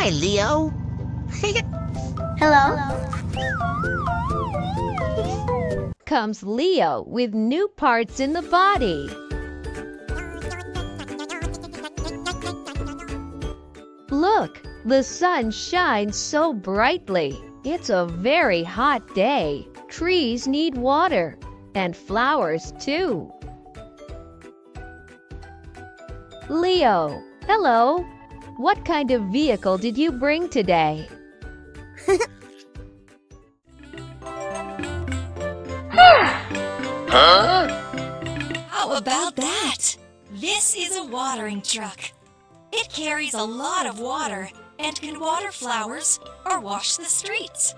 Hi, Leo. Hello? Comes Leo with new parts in the body. Look, the sun shines so brightly. It's a very hot day. Trees need water, and flowers too. Leo, hello. What kind of vehicle did you bring today? Huh? How about that? This is a watering truck. It carries a lot of water and can water flowers or wash the streets.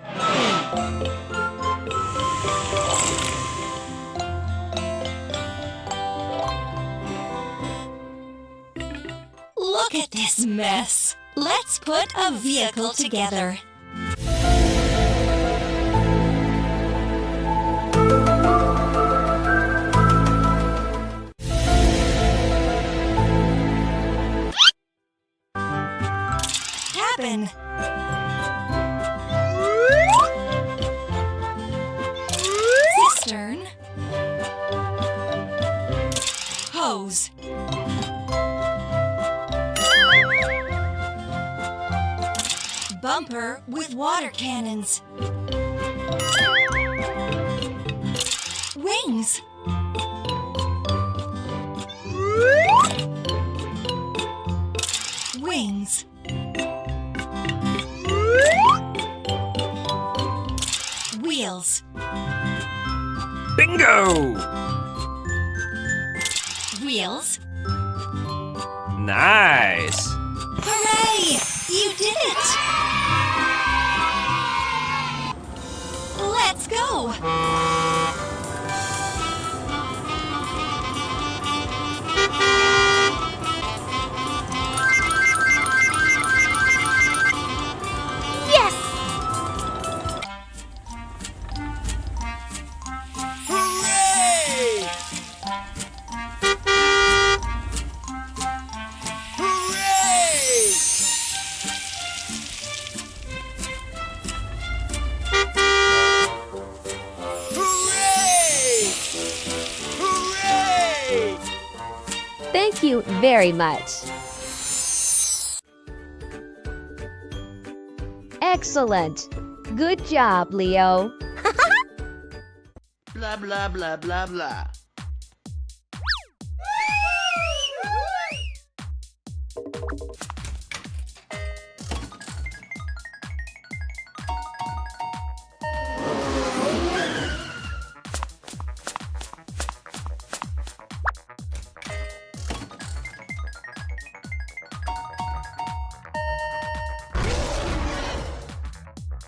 Look at this mess. Let's put a vehicle together. Cabin. Cistern. Hose. Bumper with water cannons. Wings. Wings. Wheels. Bingo! Wheels. Nice! Hooray! You did it! Let's go! Yes! Hooray! Hooray! Hooray! Hooray! Thank you very much. Excellent. Good job, Leo. Blah, blah, blah, blah, blah.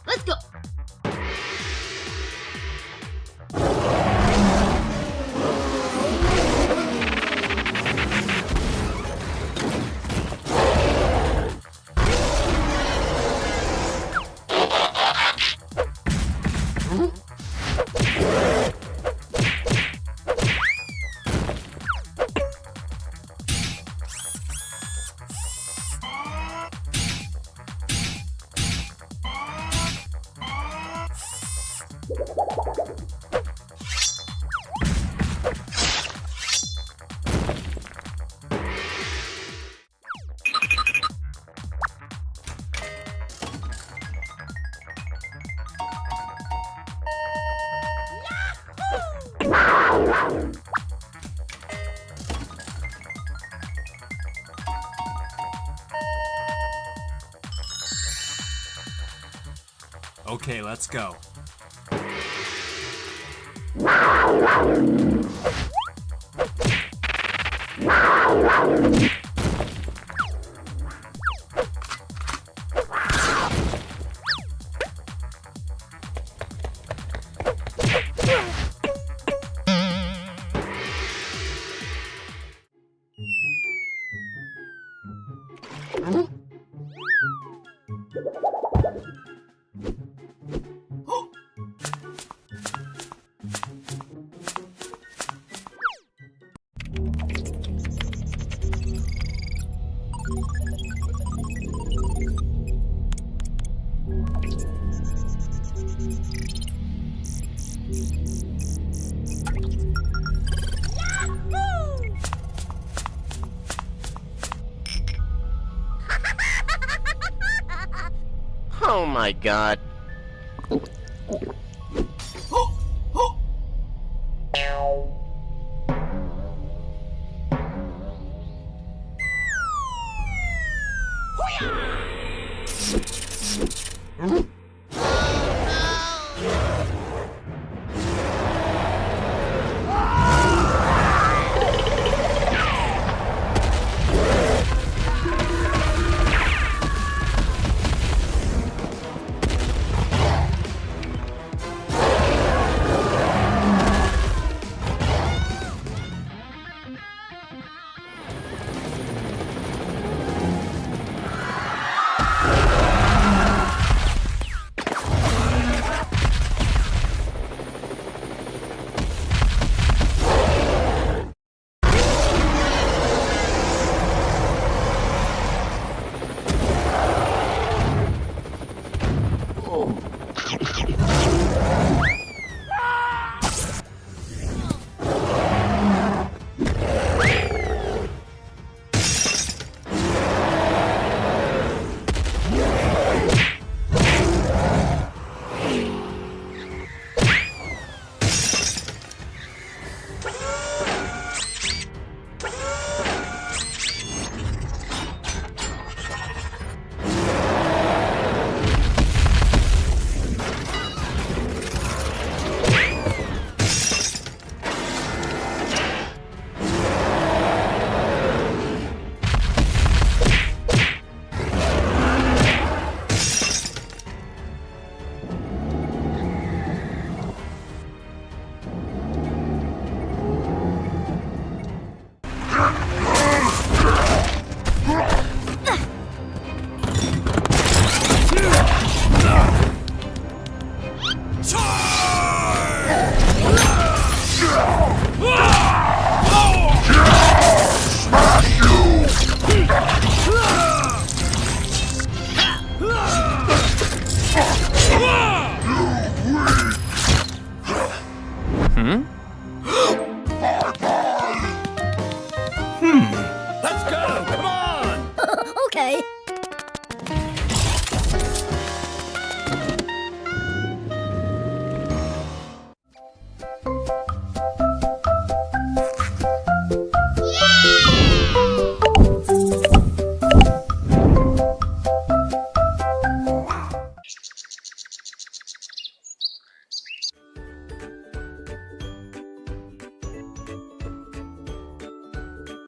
Let's go! Okay, let's go. Oh my god. Huh?